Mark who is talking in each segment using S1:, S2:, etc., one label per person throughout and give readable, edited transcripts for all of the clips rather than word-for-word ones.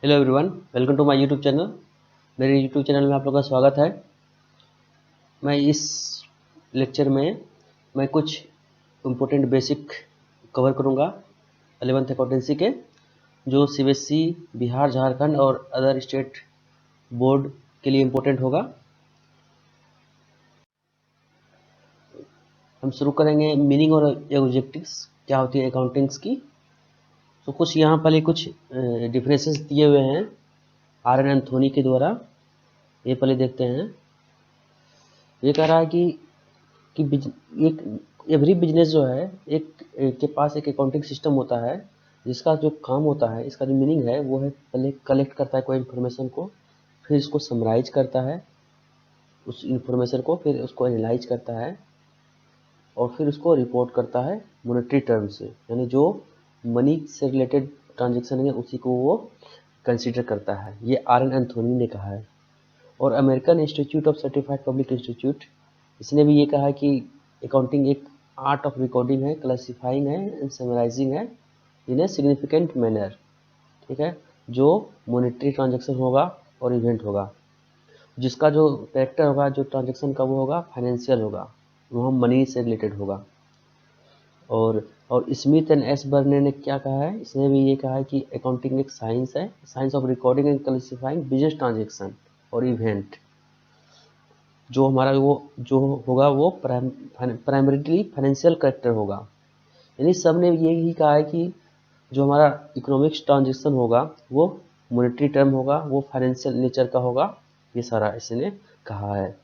S1: Hello everyone, welcome to my YouTube channel. मेरे YouTube channel में आप लोगों का स्वागत है। मैं इस लेक्चर में कुछ इम्पोर्टेंट बेसिक कवर करूंगा 11th अकाउंटेंसी के, जो सीबीएसई, बिहार, झारखंड और अदर स्टेट बोर्ड के लिए इम्पोर्टेंट होगा। हम शुरू करेंगे मीनिंग और ऑब्जेक्टिव्स क्या होती है अकाउंटिंग्स की। तो कुछ यहाँ पर कुछ डिफरेंसेस दिए हुए हैं आर एन एंथोनी के द्वारा। ये पहले देखते हैं। ये कह रहा है कि एक एवरी बिजनेस जो है एक के पास एक अकाउंटिंग सिस्टम होता है, जिसका जो काम होता है, इसका जो मीनिंग है वो है पहले कलेक्ट करता है कोई इन्फॉर्मेशन को, फिर इसको समराइज करता है उस इन्फॉर्मेशन को, फिर उसको एनालाइज करता है और फिर उसको रिपोर्ट करता है मॉनेटरी टर्म से, यानी जो मनी से रिलेटेड ट्रांजेक्शन है उसी को वो कंसिडर करता है। ये आर एन एंथोनी ने कहा है। और American institute of certified public institute, इसने भी ये कहा है कि अकाउंटिंग एक आर्ट ऑफ रिकॉर्डिंग है, क्लासिफाइंग है एंड समराइजिंग है इन ए सिग्निफिकेंट मैनर। ठीक है, जो मॉनेटरी ट्रांजैक्शन होगा और इवेंट होगा, जिसका जो कैरेक्टर होगा, जो ट्रांजैक्शन का वो होगा फाइनेंशियल होगा, वो मनी से रिलेटेड होगा। और स्मिथ एंड एस बर्ने ने क्या कहा है, इसने भी ये कहा है कि अकाउंटिंग एक साइंस है, science of recording and classifying business transaction और इवेंट। जो हमारा वो जो होगा वो प्राइमरीली फाइनेंशियल करेक्टर होगा। यानी सब ने यही कहा है कि जो हमारा इकोनॉमिक्स ट्रांजेक्शन होगा वो मॉनेटरी टर्म होगा, वो फाइनेंशियल नेचर का होगा। ये सारा इसने कहा है।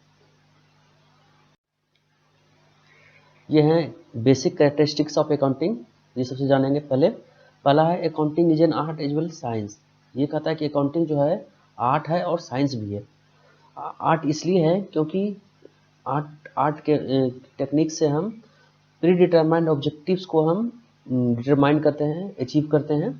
S1: ये हैं बेसिक कैरेक्टरिस्टिक्स ऑफ अकाउंटिंग। ये सबसे जानेंगे। पहला है accounting is an art as well science. ये कहता है कि अकाउंटिंग जो है आर्ट है और साइंस भी है। आर्ट इसलिए है क्योंकि आर्ट आर्ट के टेक्निक से हम प्री डिटरमाइंड ऑब्जेक्टिव्स को हम डिटरमाइन करते हैं, अचीव करते हैं।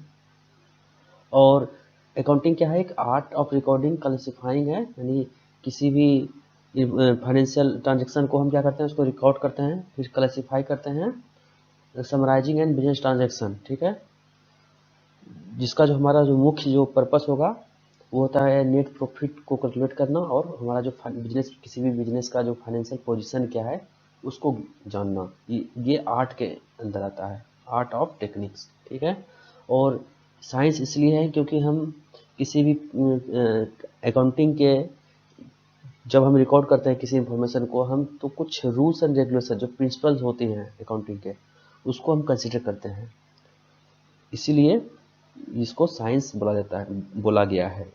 S1: और अकाउंटिंग क्या है, एक आर्ट ऑफ रिकॉर्डिंग क्लासिफाइंग है, यानी किसी भी फाइनेंशियल ट्रांजेक्शन को हम क्या करते हैं, उसको रिकॉर्ड करते हैं, फिर क्लासिफाई करते हैं, समराइजिंग एंड बिजनेस ट्रांजेक्शन। ठीक है, जिसका जो हमारा जो मुख्य जो पर्पस होगा वो होता है नेट प्रॉफिट को कैलकुलेट करना, और हमारा जो बिजनेस, किसी भी बिजनेस का जो फाइनेंशियल पोजीशन क्या है उसको जानना। ये आर्ट के अंदर आता है, आर्ट ऑफ टेक्निक्स। ठीक है, और साइंस इसलिए है क्योंकि हम किसी भी अकाउंटिंग के जब हम रिकॉर्ड करते हैं किसी इंफॉर्मेशन को, हम तो कुछ रूल्स एंड रेगुलेशन, जो प्रिंसिपल्स होती हैं अकाउंटिंग के, उसको हम कंसिडर करते हैं। इसीलिए इसको साइंस बोला गया है।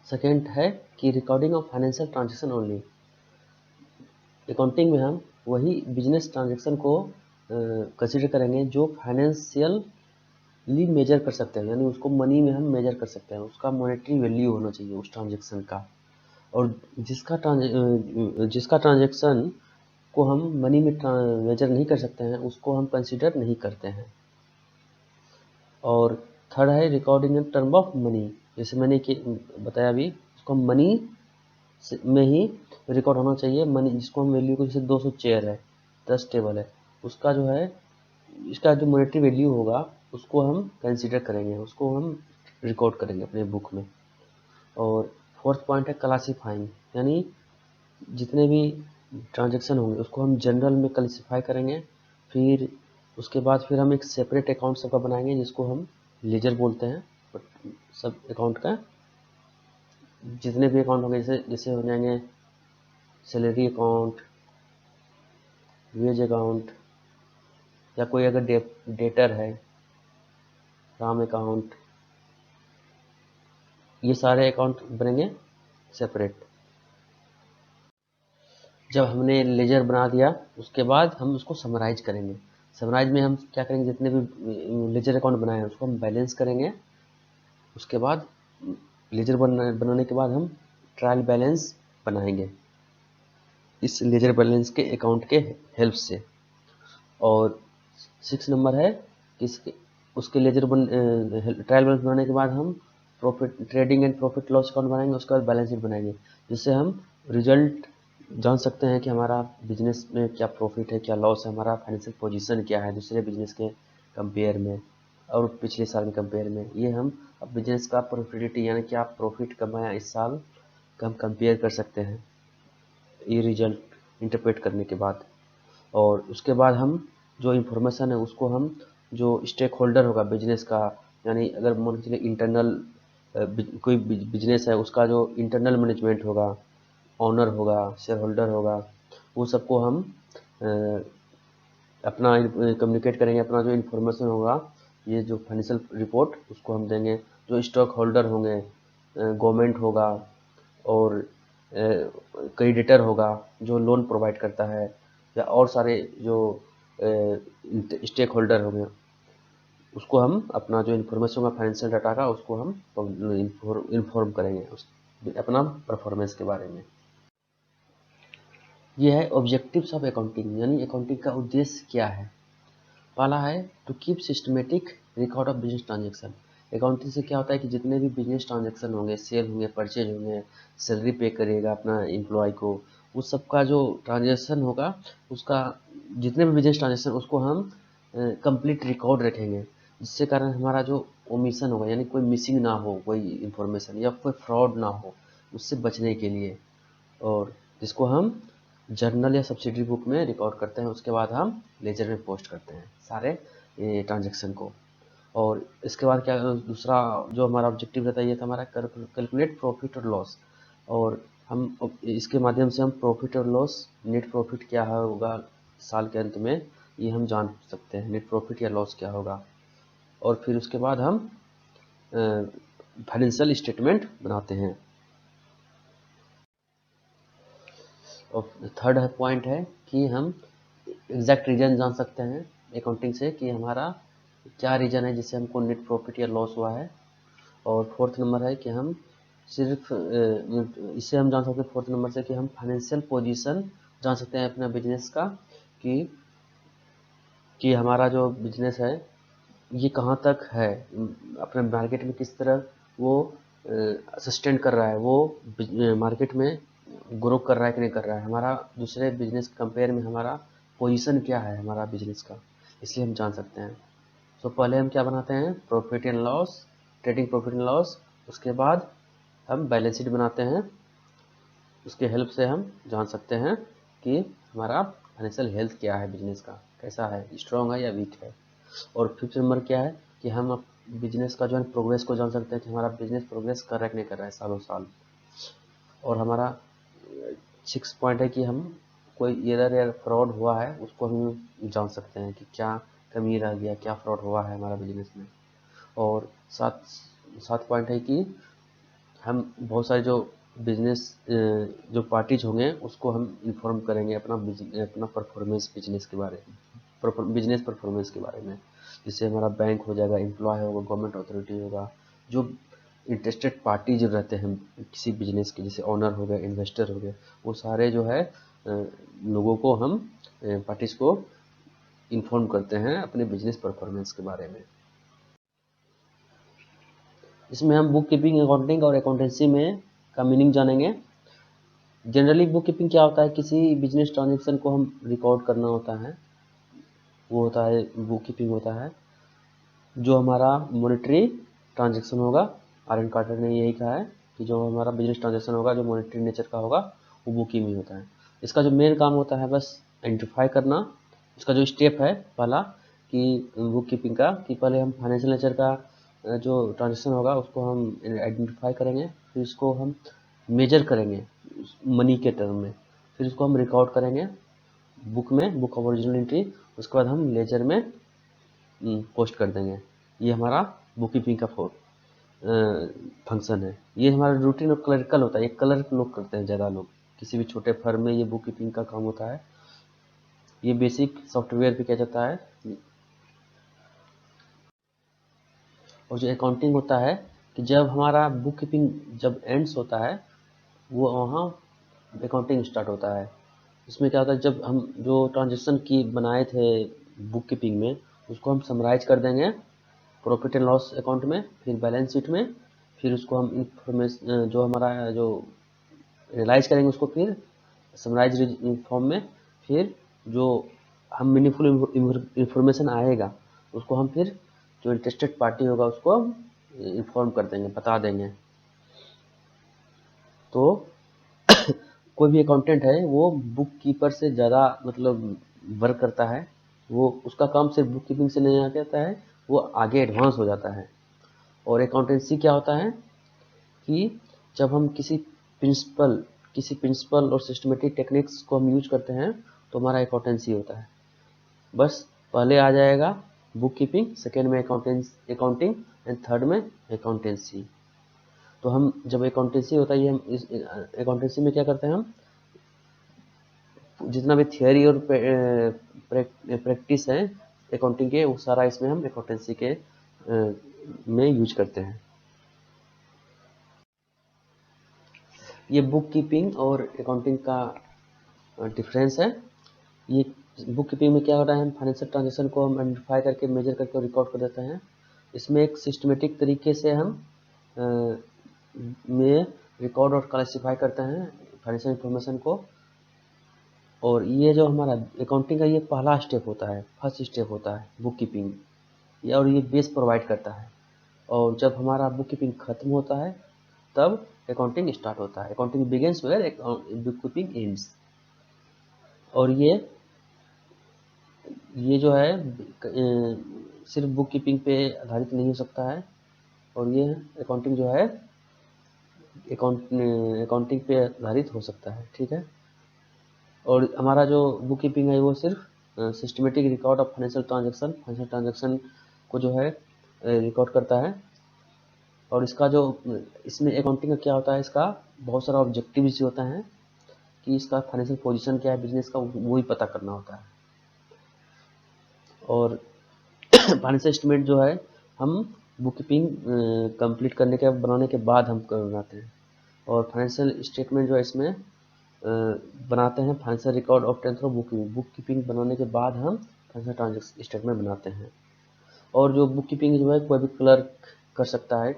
S1: सेकेंड है कि recording of financial transaction only. Accounting में हम वही बिजनेस ट्रांजैक्शन को कंसिडर करेंगे जो फाइनेंशियली मेजर कर सकते हैं, यानी उसको मनी में हम मेजर कर सकते हैं, उसका मॉनेटरी वैल्यू होना चाहिए उस ट्रांजैक्शन का। और जिसका ट्रांजैक्शन को हम मनी में मेजर नहीं कर सकते हैं उसको हम कंसिडर नहीं करते हैं। और थर्ड है recording in term of money. जैसे मैंने बताया अभी, उसको मनी में ही रिकॉर्ड होना चाहिए। मनी जिसको हम वैल्यू को, जैसे 200 चेयर है, 10 टेबल है, उसका जो है, इसका जो मॉनेटरी वैल्यू होगा उसको हम कंसिडर करेंगे, उसको हम रिकॉर्ड करेंगे अपने बुक में। और फोर्थ पॉइंट है क्लासीफाइंग, यानी जितने भी ट्रांजैक्शन होंगे उसको हम जनरल में क्लासीफाई करेंगे। फिर उसके बाद फिर हम एक सेपरेट अकाउंट सबका बनाएंगे जिसको हम लेजर बोलते हैं। सब अकाउंट का जितने भी अकाउंट होंगे, जैसे जैसे हो जाएंगे सैलरी अकाउंट, वेज अकाउंट, या कोई अगर डेटर है, राम अकाउंट, ये सारे अकाउंट बनेंगे सेपरेट। जब हमने लेजर बना दिया उसके बाद हम उसको समराइज करेंगे। समराइज में हम क्या करेंगे, जितने भी लेजर अकाउंट बनाए हैं उसको हम बैलेंस करेंगे। उसके बाद लेजर बनाने के बाद हम ट्रायल बैलेंस बनाएंगे इस लेजर बैलेंस के अकाउंट के हेल्प से। और 6 नंबर है कि उसके ट्रायल बैलेंस बनाने के बाद हम profit, trading and profit loss account बनाएंगे, उसके बाद बैलेंस शीट बनाएंगे, जिससे हम रिजल्ट जान सकते हैं कि हमारा बिजनेस में क्या प्रॉफिट है, क्या लॉस है, हमारा फाइनेंशियल पोजीशन क्या है दूसरे बिजनेस के कंपेयर में। और पिछले साल के कंपेयर में। ये हम अब बिजनेस का प्रॉफिटेबिलिटी यानी कि आप प्रॉफिट कमाया इस साल का हम कंपेयर कर सकते हैं ये रिजल्ट इंटरप्रेट करने के बाद। और उसके बाद हम जो इन्फॉर्मेशन है उसको हम जो स्टेक होल्डर होगा बिजनेस का, यानी अगर मान के चलिए इंटरनल कोई बिजनेस है उसका जो इंटरनल मैनेजमेंट होगा, ऑनर होगा, शेयर होल्डर होगा, वो सबको हम अपना कम्युनिकेट करेंगे। अपना जो इन्फॉर्मेशन होगा ये जो फाइनेंशियल रिपोर्ट उसको हम देंगे। जो स्टॉक होल्डर होंगे, गवर्नमेंट होगा और क्रेडिटर होगा जो लोन प्रोवाइड करता है, या और सारे जो स्टेक होल्डर होंगे, उसको हम अपना जो इन्फॉर्मेशन होगा फाइनेंशियल डाटा का उसको हम इन्फॉर्म करेंगे अपना परफॉर्मेंस के बारे में। ये है ऑब्जेक्टिव्स ऑफ अकाउंटिंग, यानी अकाउंटिंग का उद्देश्य क्या है। पहला है to keep systematic record of business transaction. Accounting से क्या होता है कि जितने भी बिजनेस ट्रांजेक्शन होंगे, सेल होंगे, परचेज होंगे, सैलरी पे करिएगा अपना एम्प्लॉय को, उस सब का जो ट्रांजेक्शन होगा उसका जितने भी बिजनेस ट्रांजेक्शन उसको हम कंप्लीट रिकॉर्ड रखेंगे, जिससे कारण हमारा जो ओमिशन होगा यानी कोई मिसिंग ना हो कोई इन्फॉर्मेशन या कोई फ्रॉड ना हो, उससे बचने के लिए। और जिसको हम जर्नल या सब्सिडरी बुक में रिकॉर्ड करते हैं, उसके बाद हम लेजर में पोस्ट करते हैं सारे ट्रांजेक्शन को। और इसके बाद क्या दूसरा जो हमारा ऑब्जेक्टिव रहता है ये था हमारा कैलकुलेट प्रॉफिट और लॉस। और हम इसके माध्यम से हम प्रॉफिट और लॉस, नेट प्रॉफिट क्या होगा साल के अंत में ये हम जान सकते हैं, नेट प्रॉफिट या लॉस क्या होगा। और फिर उसके बाद हम फाइनेंशियल स्टेटमेंट बनाते हैं। और थर्ड पॉइंट है कि हम एग्जैक्ट रीजन जान सकते हैं अकाउंटिंग से कि हमारा क्या रीजन है जिससे हमको नेट प्रॉफिट या लॉस हुआ है। और फोर्थ नंबर है कि हम सिर्फ इससे हम जान सकते हैं फोर्थ नंबर से कि हम फाइनेंशियल पोजीशन जान सकते हैं अपना बिजनेस का, कि हमारा जो बिजनेस है ये कहाँ तक है, अपने मार्केट में किस तरह वो सस्टेन कर रहा है, वो मार्केट में ग्रो कर रहा है कि नहीं कर रहा है, हमारा दूसरे बिजनेस कंपेयर में हमारा पोजीशन क्या है हमारा बिजनेस का, इसलिए हम जान सकते हैं। तो पहले हम क्या बनाते हैं profit and loss, trading profit and loss. उसके बाद हम बैलेंस शीट बनाते हैं, उसके हेल्प से हम जान सकते हैं कि हमारा फाइनेंशियल हेल्थ क्या है, बिजनेस का कैसा है, स्ट्रॉन्ग है या वीक है। और फिफ्थ नंबर क्या है कि हम बिजनेस का जो है प्रोग्रेस को जान सकते हैं कि हमारा बिजनेस प्रोग्रेस कर रहा है कि नहीं कर रहा है सालों साल। और हमारा सिक्स पॉइंट है कि हम कोई एरर या फ्रॉड हुआ है उसको हम जान सकते हैं कि क्या कमी रह गया, क्या फ्रॉड हुआ है हमारा बिजनेस में। और सात सात पॉइंट है कि हम बहुत सारे जो बिजनेस जो पार्टीज होंगे उसको हम इन्फॉर्म करेंगे अपना परफॉर्मेंस बिजनेस के बारे में, बिजनेस परफॉर्मेंस के बारे में। जिससे हमारा बैंक हो जाएगा, एम्प्लॉय होगा, गवर्नमेंट अथॉरिटी होगा, जो इंटरेस्टेड पार्टी जो रहते हैं किसी बिजनेस के, जैसे ओनर हो गए, इन्वेस्टर हो गए, वो सारे जो है लोगों को हम पार्टीज को इन्फॉर्म करते हैं अपने बिजनेस परफॉर्मेंस के बारे में। इसमें हम बुक कीपिंग, अकाउंटिंग और अकाउंटेंसी में का मीनिंग जानेंगे। जनरली बुक कीपिंग क्या होता है, किसी बिजनेस ट्रांजेक्शन को हम रिकॉर्ड करना होता है, वो होता है बुक कीपिंग होता है। जो हमारा मॉनेटरी ट्रांजेक्शन होगा, आर एन कार्टर ने यही कहा है कि जो हमारा बिजनेस ट्रांजेक्शन होगा जो मॉनेटरी नेचर का होगा वो बुक कीपिंग होता है। इसका जो मेन काम होता है बस आइडेंटिफाई करना। इसका जो स्टेप है पहला कि बुक कीपिंग का, कि पहले हम फाइनेंशियल नेचर का जो ट्रांजेक्शन होगा उसको हम आइडेंटिफाई करेंगे, फिर इसको हम मेजर करेंगे मनी के टर्म में, फिर इसको हम रिकॉर्ड करेंगे बुक में, बुक ऑफ ओरिजिनल एंट्री। उसके बाद हम लेजर में पोस्ट कर देंगे। ये हमारा बुक कीपिंग का फंक्शन है। ये हमारा रूटीन और क्लरिकल होता है, ये कलर लोग करते हैं ज़्यादा लोग, किसी भी छोटे फर्म में ये बुक कीपिंग का काम होता है। ये बेसिक सॉफ्टवेयर पे किया जाता है। और जो अकाउंटिंग होता है कि जब हमारा बुक कीपिंग जब एंड्स होता है वो वहाँ अकाउंटिंग स्टार्ट होता है। इसमें क्या होता है, जब हम जो ट्रांजेक्शन की बनाए थे बुक कीपिंग में उसको हम समराइज कर देंगे प्रॉफिट एंड लॉस अकाउंट में, फिर बैलेंस शीट में, फिर उसको हम इंफॉर्मेशन जो हमारा जो एनालाइज करेंगे उसको फिर समराइज फॉर्म में, फिर जो हम मीनिंगफुल इंफॉर्मेशन आएगा उसको हम फिर जो इंटरेस्टेड पार्टी होगा उसको हम इन्फॉर्म कर देंगे, बता देंगे। तो कोई भी अकाउंटेंट है वो बुक कीपर से ज़्यादा मतलब वर्क करता है, वो उसका काम सिर्फ बुक कीपिंग से नहीं आ जाता है, वो आगे एडवांस हो जाता है। और अकाउंटेंसी क्या होता है कि जब हम किसी प्रिंसिपल और सिस्टमेटिक टेक्निक्स को हम यूज करते हैं तो हमारा अकाउंटेंसी होता है। बस पहले आ जाएगा बुक कीपिंग, सेकेंड में अकाउंटिंग एंड थर्ड में अकाउंटेंसी। तो हम जब अकाउंटेंसी होता है, ये हम इस अकाउंटेंसी में क्या करते हैं, हम जितना भी थियोरी और प्रैक्टिस है अकाउंटिंग के, वो सारा इसमें हम अकाउंटेंसी के में यूज करते हैं। ये बुक कीपिंग और अकाउंटिंग का डिफरेंस है। ये बुक कीपिंग में क्या होता है, हम फाइनेंशियल ट्रांजेक्शन को हम आइडेंटिफाई करके मेजर करके रिकॉर्ड कर देते हैं। इसमें एक सिस्टमेटिक तरीके से हम में रिकॉर्ड और क्लासिफाई करते हैं फाइनेंशियल इंफॉर्मेशन को। और ये जो हमारा अकाउंटिंग का ये पहला स्टेप होता है, फर्स्ट स्टेप होता है बुक कीपिंग, और ये बेस प्रोवाइड करता है। और जब हमारा बुक कीपिंग खत्म होता है तब अकाउंटिंग स्टार्ट होता है। Accounting begins where book keeping ends. और ये जो है सिर्फ बुक कीपिंग पे आधारित नहीं हो सकता है, और ये अकाउंटिंग जो है अकाउंटिंग पे आधारित हो सकता है, ठीक है। और हमारा जो बुक कीपिंग है वो सिर्फ systematic record of financial transaction को जो है रिकॉर्ड करता है। और इसका जो इसमें अकाउंटिंग का क्या होता है, इसका बहुत सारा ऑब्जेक्टिव्स होता है कि इसका फाइनेंशियल पोजीशन क्या है बिजनेस का, वो ही पता करना होता है। और फाइनेंशियल स्टेटमेंट जो है हम बुक कीपिंग कंप्लीट बनाने के बाद हम बनाते हैं। और फाइनेंशियल स्टेटमेंट जो है इसमें बनाते हैं फाइनेंशियल रिकॉर्ड ऑफ टेंथ और बुक कीपिंग बनाने के बाद हम फाइनेंशियल ट्रांजेक्शन स्टेटमेंट बनाते हैं। और जो बुक कीपिंग जो है कोई भी क्लर्क कर सकता है,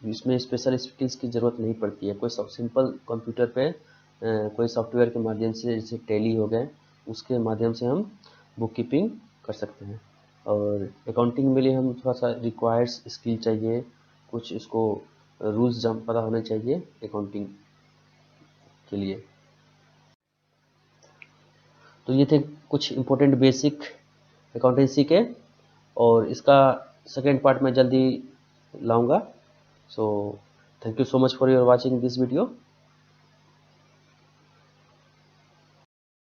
S1: इसमें स्पेशल स्किल्स की ज़रूरत नहीं पड़ती है। कोई सिंपल कंप्यूटर पे कोई सॉफ्टवेयर के माध्यम से, जैसे टैली हो गए, उसके माध्यम से हम बुक कीपिंग कर सकते हैं। और अकाउंटिंग में लिए हम थोड़ा सा रिक्वायर्स स्किल चाहिए, कुछ इसको रूल्स पता होने चाहिए अकाउंटिंग के लिए। तो ये थे कुछ इम्पोर्टेंट बेसिक अकाउंटेंसी के, और इसका सेकेंड पार्ट मैं जल्दी लाऊंगा। So thank you so much for your watching this video.